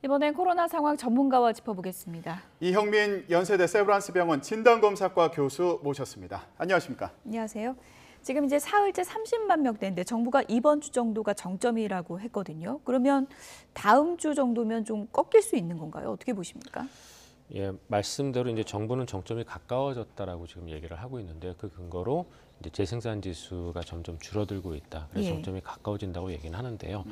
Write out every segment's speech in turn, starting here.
이번엔 코로나 상황 전문가와 짚어보겠습니다. 이형민 연세대 세브란스병원 진단검사과 교수 모셨습니다. 안녕하십니까? 안녕하세요. 지금 이제 사흘째 30만 명대인데 정부가 이번 주 정도가 정점이라고 했거든요. 그러면 다음 주 정도면 좀 꺾일 수 있는 건가요? 어떻게 보십니까? 예, 말씀대로 이제 정부는 정점이 가까워졌다라고 지금 얘기를 하고 있는데 그 근거로 이제 재생산 지수가 점점 줄어들고 있다. 그래서 예. 정점이 가까워진다고 얘기는 하는데요.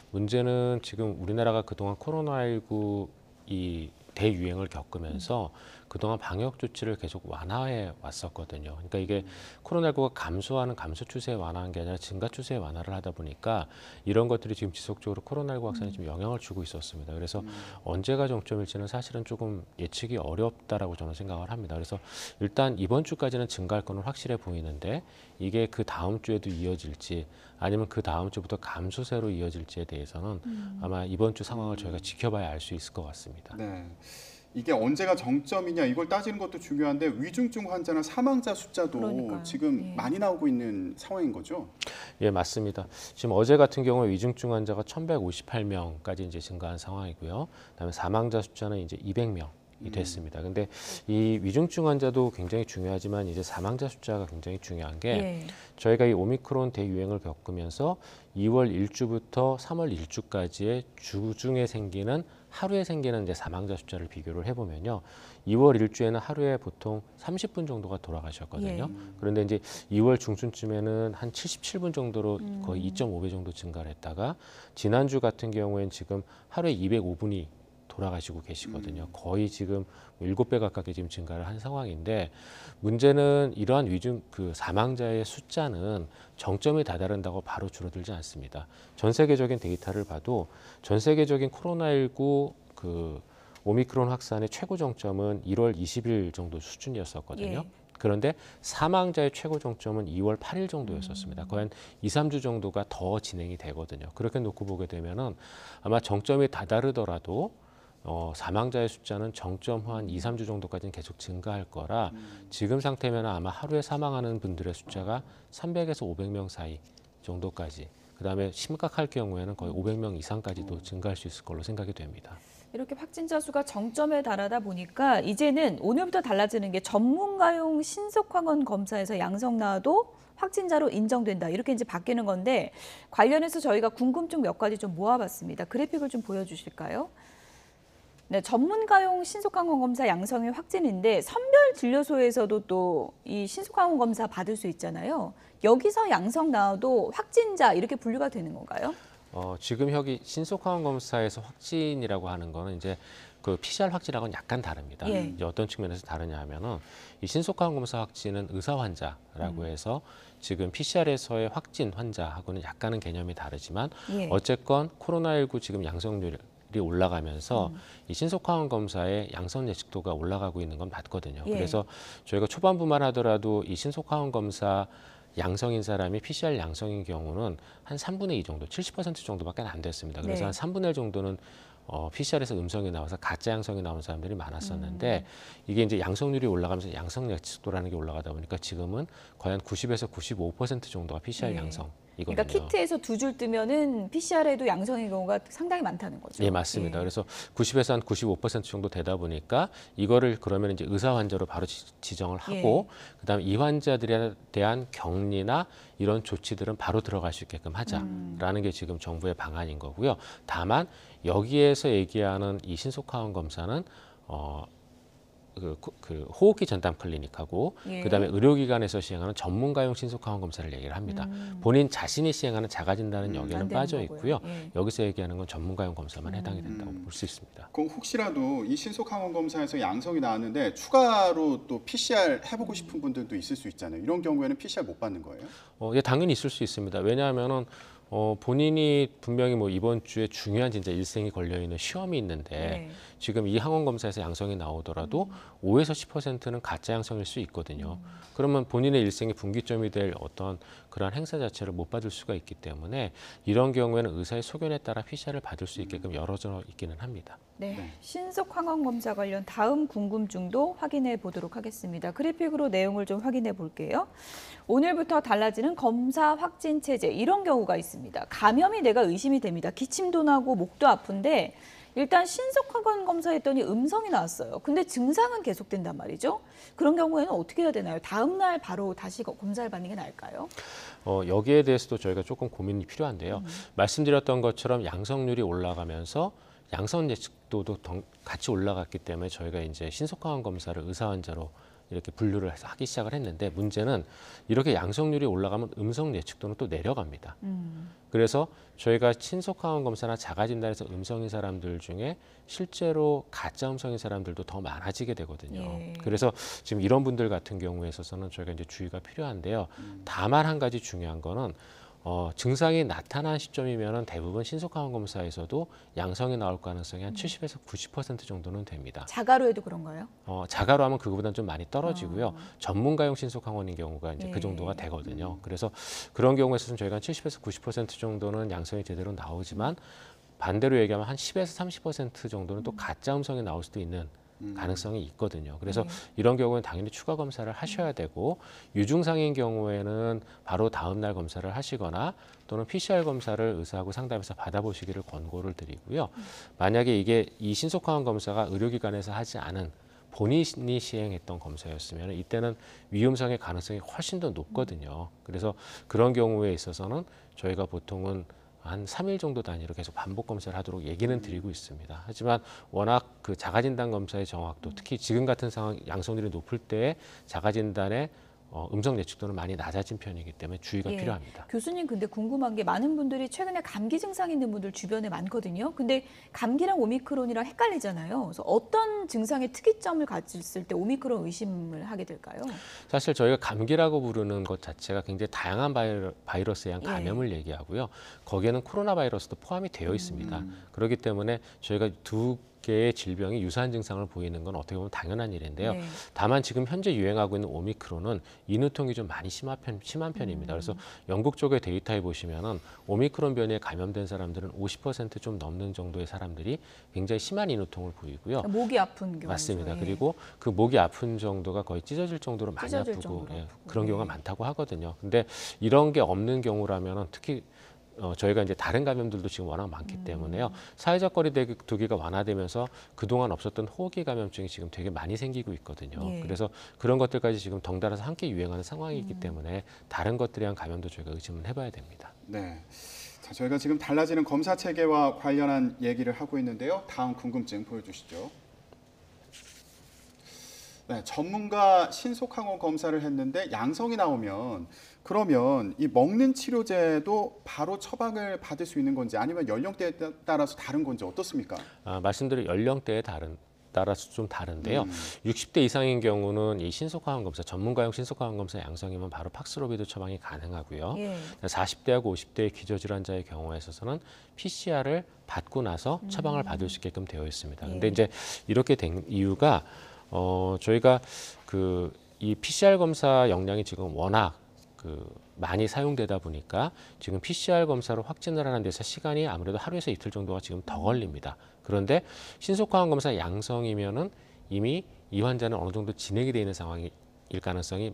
문제는 지금 우리나라가 그동안 코로나19 이 대유행을 겪으면서 그동안 방역 조치를 계속 완화해 왔었거든요. 그러니까 이게 코로나19가 감소하는 감소 추세에 완화한 게 아니라 증가 추세에 완화를 하다 보니까 이런 것들이 지금 지속적으로 코로나19 확산에 좀 영향을 주고 있었습니다. 그래서 언제가 정점일지는 사실은 조금 예측이 어렵다라고 저는 생각을 합니다. 그래서 일단 이번 주까지는 증가할 거는 확실해 보이는데 이게 그 다음 주에도 이어질지 아니면 그 다음 주부터 감소세로 이어질지에 대해서는 아마 이번 주 상황을 저희가 지켜봐야 알 수 있을 것 같습니다. 네. 이게 언제가 정점이냐 이걸 따지는 것도 중요한데 위중증 환자나 사망자 숫자도 그러니까요. 지금 예. 많이 나오고 있는 상황인 거죠? 예, 맞습니다. 지금 어제 같은 경우에 위중증 환자가 1,158명까지 이제 증가한 상황이고요. 그다음에 사망자 숫자는 이제 200명. 이 됐습니다. 근데 이 위중증 환자도 굉장히 중요하지만 이제 사망자 숫자가 굉장히 중요한 게 예. 저희가 이 오미크론 대유행을 겪으면서 2월 1주부터 3월 1주까지의 주중에 생기는 하루에 생기는 이제 사망자 숫자를 비교를 해보면요. 2월 1주에는 하루에 보통 30분 정도가 돌아가셨거든요. 예. 그런데 이제 2월 중순쯤에는 한 77분 정도로 거의 2.5배 정도 증가를 했다가 지난주 같은 경우에는 지금 하루에 205분이 돌아가시고 계시거든요. 거의 지금 7배 가깝게 지금 증가를 한 상황인데 문제는 이러한 사망자의 숫자는 정점에 다다른다고 바로 줄어들지 않습니다. 전 세계적인 데이터를 봐도 전 세계적인 코로나19 오미크론 확산의 최고 정점은 1월 20일 정도 수준이었었거든요. 예. 그런데 사망자의 최고 정점은 2월 8일 정도였었습니다. 거의 한 2, 3주 정도가 더 진행이 되거든요. 그렇게 놓고 보게 되면은 아마 정점에 다다르더라도 사망자의 숫자는 정점 후 한 2, 3주 정도까지는 계속 증가할 거라 지금 상태면 아마 하루에 사망하는 분들의 숫자가 300에서 500명 사이 정도까지 그다음에 심각할 경우에는 거의 500명 이상까지도 증가할 수 있을 걸로 생각이 됩니다. 이렇게 확진자 수가 정점에 달하다 보니까 이제는 오늘부터 달라지는 게 전문가용 신속항원 검사에서 양성 나와도 확진자로 인정된다. 이렇게 이제 바뀌는 건데 관련해서 저희가 궁금증 몇 가지 좀 모아봤습니다. 그래픽을 좀 보여주실까요? 네, 전문가용 신속항원 검사 양성이 확진인데 선별 진료소에서도 또 이 신속항원 검사 받을 수 있잖아요. 여기서 양성 나와도 확진자 이렇게 분류가 되는 건가요? 지금 여기 신속항원 검사에서 확진이라고 하는 거는 이제 그 PCR 확진하고는 약간 다릅니다. 예. 이제 어떤 측면에서 다르냐 하면은 이 신속항원 검사 확진은 의사 환자라고 해서 지금 PCR에서의 확진 환자하고는 약간은 개념이 다르지만 예. 어쨌건 코로나19 지금 양성률이 올라가면서 이 신속항원 검사의 양성 예측도가 올라가고 있는 건 맞거든요. 예. 그래서 저희가 초반부만 하더라도 이 신속항원 검사 양성인 사람이 PCR 양성인 경우는 한 3분의 2 정도, 70% 정도밖에 안 됐습니다. 그래서 네. 한 3분의 1 정도는 PCR에서 음성이 나와서 가짜 양성이 나온 사람들이 많았었는데 이게 이제 양성률이 올라가면서 양성 예측도라는 게 올라가다 보니까 지금은 거의 한 90에서 95% 정도가 PCR 네. 양성이거든요. 그러니까 키트에서 2줄 뜨면은 PCR에도 양성인 경우가 상당히 많다는 거죠. 예, 맞습니다. 예. 그래서 90에서 한 95% 정도 되다 보니까 이거를 그러면 이제 의사 환자로 바로 지정을 하고 그다음에 이 환자들에 대한 격리나 이런 조치들은 바로 들어갈 수 있게끔 하자라는 게 지금 정부의 방안인 거고요. 다만 여기에서 얘기하는 이 신속항원 검사는 그 호흡기 전담 클리닉하고 예. 그다음에 의료기관에서 시행하는 전문가용 신속항원 검사를 얘기를 합니다. 본인 자신이 시행하는 자가진단은 여기에는 안 되는 빠져 거고요. 있고요. 예. 여기서 얘기하는 건 전문가용 검사만 해당이 된다고 볼 수 있습니다. 그럼 혹시라도 이 신속항원 검사에서 양성이 나왔는데 추가로 또 PCR 해보고 싶은 분들도 있을 수 있잖아요. 이런 경우에는 PCR 못 받는 거예요? 예, 당연히 있을 수 있습니다. 왜냐하면은 본인이 분명히 뭐 이번 주에 중요한 진짜 일생이 걸려 있는 시험이 있는데 네. 지금 이 항원 검사에서 양성이 나오더라도 5에서 10%는 가짜 양성일 수 있거든요. 그러면 본인의 일생의 분기점이 될 어떤 그러한 행사 자체를 못 받을 수가 있기 때문에 이런 경우에는 의사의 소견에 따라 PCR을 받을 수 있게끔 열어져 있기는 합니다. 네, 신속 항원 검사 관련 다음 궁금증도 확인해 보도록 하겠습니다. 그래픽으로 내용을 좀 확인해 볼게요. 오늘부터 달라지는 검사 확진 체제 이런 경우가 있습니다. 감염이 내가 의심이 됩니다. 기침도 나고 목도 아픈데 일단 신속항원 검사했더니 음성이 나왔어요. 근데 증상은 계속된단 말이죠. 그런 경우에는 어떻게 해야 되나요? 다음 날 바로 다시 검사를 받는 게 나을까요? 여기에 대해서도 저희가 조금 고민이 필요한데요. 말씀드렸던 것처럼 양성률이 올라가면서 양성 예측도도 같이 올라갔기 때문에 저희가 이제 신속항원 검사를 의사 환자로 이렇게 분류를 해서 하기 시작을 했는데, 문제는 이렇게 양성률이 올라가면 음성 예측도는 또 내려갑니다. 그래서 저희가 신속항원 검사나 자가진단에서 음성인 사람들 중에 실제로 가짜 음성인 사람들도 더 많아지게 되거든요. 예. 그래서 지금 이런 분들 같은 경우에 있어서는 저희가 이제 주의가 필요한데요. 다만 한 가지 중요한 거는 증상이 나타난 시점이면은 대부분 신속항원 검사에서도 양성이 나올 가능성이 한 70에서 90% 정도는 됩니다. 자가로 해도 그런가요? 자가로 하면 그거보다는 좀 많이 떨어지고요. 전문가용 신속항원인 경우가 이제 네. 그 정도가 되거든요. 그래서 그런 경우에 있어서는 저희가 한 70에서 90% 정도는 양성이 제대로 나오지만, 반대로 얘기하면 한 10에서 30% 정도는 또 가짜 음성이 나올 수도 있는 가능성이 있거든요. 그래서 이런 경우는 당연히 추가 검사를 하셔야 되고, 유증상인 경우에는 바로 다음 날 검사를 하시거나 또는 PCR 검사를 의사하고 상담해서 받아보시기를 권고를 드리고요. 만약에 이 신속항원 검사가 의료기관에서 하지 않은 본인이 시행했던 검사였으면 이때는 위음성의 가능성이 훨씬 더 높거든요. 그래서 그런 경우에 있어서는 저희가 보통은 한 3일 정도 단위로 계속 반복 검사를 하도록 얘기는 드리고 있습니다. 하지만 워낙 그 자가진단 검사의 정확도, 특히 지금 같은 상황 양성률이 높을 때 자가진단의 음성 예측도는 많이 낮아진 편이기 때문에 주의가 예. 필요합니다. 교수님, 근데 궁금한 게 많은 분들이 최근에 감기 증상 있는 분들 주변에 많거든요. 근데 감기랑 오미크론이랑 헷갈리잖아요. 그래서 어떤 증상의 특이점을 가졌을 때 오미크론 의심을 하게 될까요? 사실 저희가 감기라고 부르는 것 자체가 굉장히 다양한 바이러스에 의한 감염을 얘기하고요. 거기에는 코로나 바이러스도 포함이 되어 있습니다. 그렇기 때문에 저희가 두 개의 질병이 유사한 증상을 보이는 건 어떻게 보면 당연한 일인데요. 네. 다만 지금 현재 유행하고 있는 오미크론은 인후통이 좀 많이 심한 편입니다. 그래서 영국 쪽의 데이터에 보시면은 오미크론 변이에 감염된 사람들은 50%좀 넘는 정도의 사람들이 굉장히 심한 인후통을 보이고요. 목이 아픈 경우. 맞습니다. 그리고 그 목이 아픈 정도가 거의 찢어질 정도로 많이 찢어질 아프고, 정도로 아프고. 그런 경우가 많다고 하거든요. 근데 이런 게 없는 경우라면은 특히 저희가 이제 다른 감염들도 지금 워낙 많기 때문에요. 사회적 거리두기가 완화되면서 그동안 없었던 호흡기 감염증이 지금 되게 많이 생기고 있거든요. 예. 그래서 그런 것들까지 지금 덩달아서 함께 유행하는 상황이기 때문에 다른 것들에 대한 감염도 저희가 의심을 해봐야 됩니다. 네. 자, 저희가 지금 달라지는 검사 체계와 관련한 얘기를 하고 있는데요. 다음 궁금증 보여주시죠. 네, 전문가 신속항원 검사를 했는데 양성이 나오면 그러면 이 먹는 치료제도 바로 처방을 받을 수 있는 건지, 아니면 연령대에 따라서 다른 건지 어떻습니까? 말씀드린 연령대에 따라서 좀 다른데요. 60대 이상인 경우는 이 신속항원 검사, 전문가용 신속항원 검사 양성이면 바로 팍스로비드 처방이 가능하고요. 예. 40대하고 50대의 기저질환자의 경우에 있어서는 PCR을 받고 나서 처방을 받을 수 있게끔 되어 있습니다. 근데 이제 이렇게 된 이유가 저희가 이 PCR 검사 역량이 지금 워낙 많이 사용되다 보니까 지금 PCR 검사로 확진을 하는 데서 시간이 아무래도 하루에서 이틀 정도가 지금 더 걸립니다. 그런데 신속항원 검사 양성이면은 이미 이 환자는 어느 정도 진행이 되어 있는 상황일 가능성이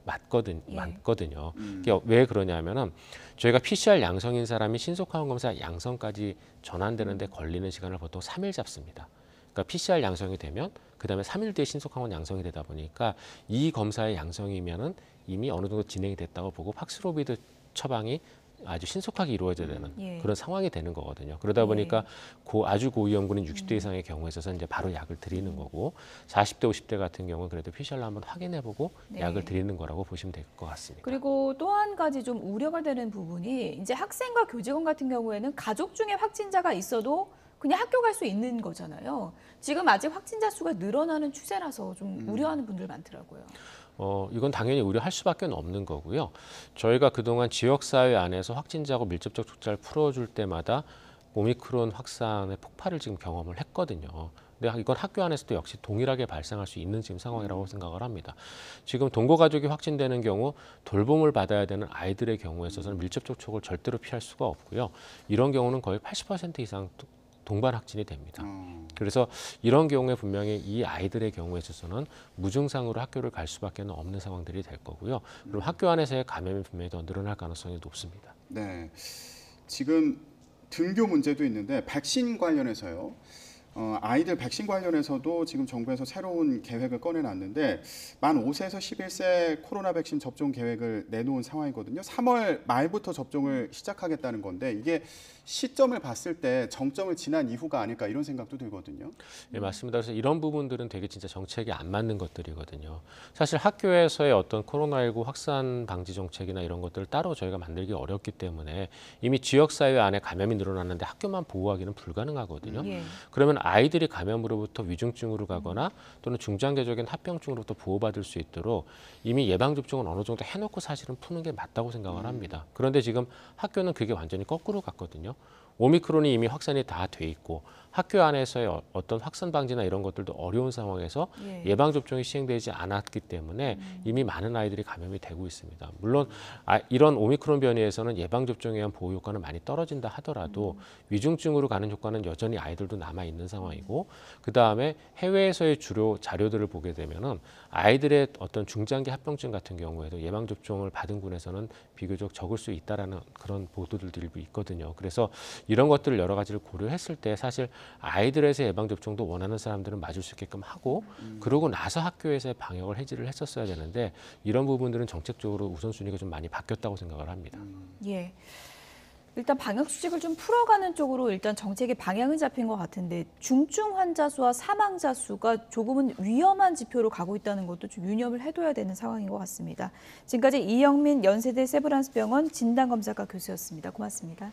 많거든요. 이게 왜 그러냐면은 저희가 PCR 양성인 사람이 신속항원 검사 양성까지 전환되는데 걸리는 시간을 보통 3일 잡습니다. 그러니까 PCR 양성이 되면 그다음에 3일 뒤에 신속항원 양성이 되다 보니까 이 검사의 양성이면은 이미 어느 정도 진행이 됐다고 보고 팍스로비드 처방이 아주 신속하게 이루어져야 되는 그런 상황이 되는 거거든요. 그러다 보니까 아주 고위험군인 60대 이상의 경우에 있어서 이제 바로 약을 드리는 거고, 40대, 50대 같은 경우는 그래도 PCR로 한번 확인해보고 약을 드리는 거라고 보시면 될 것 같습니다. 그리고 또 한 가지 좀 우려가 되는 부분이, 이제 학생과 교직원 같은 경우에는 가족 중에 확진자가 있어도 그냥 학교 갈 수 있는 거잖아요. 지금 아직 확진자 수가 늘어나는 추세라서 좀 우려하는 분들 많더라고요. 이건 당연히 우려할 수밖에 없는 거고요. 저희가 그동안 지역사회 안에서 확진자하고 밀접적 촉자를 풀어줄 때마다 오미크론 확산의 폭발을 지금 경험을 했거든요. 근데 이건 학교 안에서도 역시 동일하게 발생할 수 있는 지금 상황이라고 생각을 합니다. 지금 동거 가족이 확진되는 경우 돌봄을 받아야 되는 아이들의 경우에 있어서는 밀접 접촉을 절대로 피할 수가 없고요. 이런 경우는 거의 80% 이상 동반 확진이 됩니다. 그래서 이런 경우에 분명히 이 아이들의 경우에 있어서는 무증상으로 학교를 갈 수밖에 없는 상황들이 될 거고요. 그리고 학교 안에서의 감염이 분명히 더 늘어날 가능성이 높습니다. 네, 지금 등교 문제도 있는데 백신 관련해서요. 아이들 백신 관련해서도 지금 정부에서 새로운 계획을 꺼내놨는데 만 5세에서 11세 코로나 백신 접종 계획을 내놓은 상황이거든요. 3월 말부터 접종을 시작하겠다는 건데 이게 시점을 봤을 때 정점을 지난 이후가 아닐까 이런 생각도 들거든요. 네, 맞습니다. 그래서 이런 부분들은 되게 진짜 정책이 안 맞는 것들이거든요. 사실 학교에서의 어떤 코로나19 확산 방지 정책이나 이런 것들을 따로 저희가 만들기 어렵기 때문에 이미 지역사회 안에 감염이 늘어났는데 학교만 보호하기는 불가능하거든요. 예. 그러면 아이들이 감염으로부터 위중증으로 가거나 또는 중장기적인 합병증으로부터 보호받을 수 있도록 이미 예방접종은 어느 정도 해놓고 사실은 푸는 게 맞다고 생각을 합니다. 그런데 지금 학교는 그게 완전히 거꾸로 갔거든요. 오미크론이 이미 확산이 다 돼 있고 학교 안에서의 어떤 확산 방지나 이런 것들도 어려운 상황에서 예방접종이 시행되지 않았기 때문에 이미 많은 아이들이 감염이 되고 있습니다. 물론 이런 오미크론 변이에서는 예방접종에 의한 보호 효과는 많이 떨어진다 하더라도 위중증으로 가는 효과는 여전히 아이들도 남아있는 상황이고 그다음에 해외에서의 주로 자료들을 보게 되면은 아이들의 어떤 중장기 합병증 같은 경우에도 예방접종을 받은 군에서는 비교적 적을 수 있다라는 그런 보도들도 일부 있거든요. 그래서 이런 것들을 여러 가지를 고려했을 때 사실 아이들에서 예방접종도 원하는 사람들은 맞을 수 있게끔 하고 그러고 나서 학교에서의 방역을 해지를 했었어야 되는데 이런 부분들은 정책적으로 우선순위가 좀 많이 바뀌었다고 생각을 합니다. 예. 일단 방역 수칙을 좀 풀어가는 쪽으로 일단 정책의 방향은 잡힌 것 같은데 중증 환자 수와 사망자 수가 조금은 위험한 지표로 가고 있다는 것도 좀 유념을 해둬야 되는 상황인 것 같습니다. 지금까지 이영민 연세대 세브란스병원 진단검사과 교수였습니다. 고맙습니다.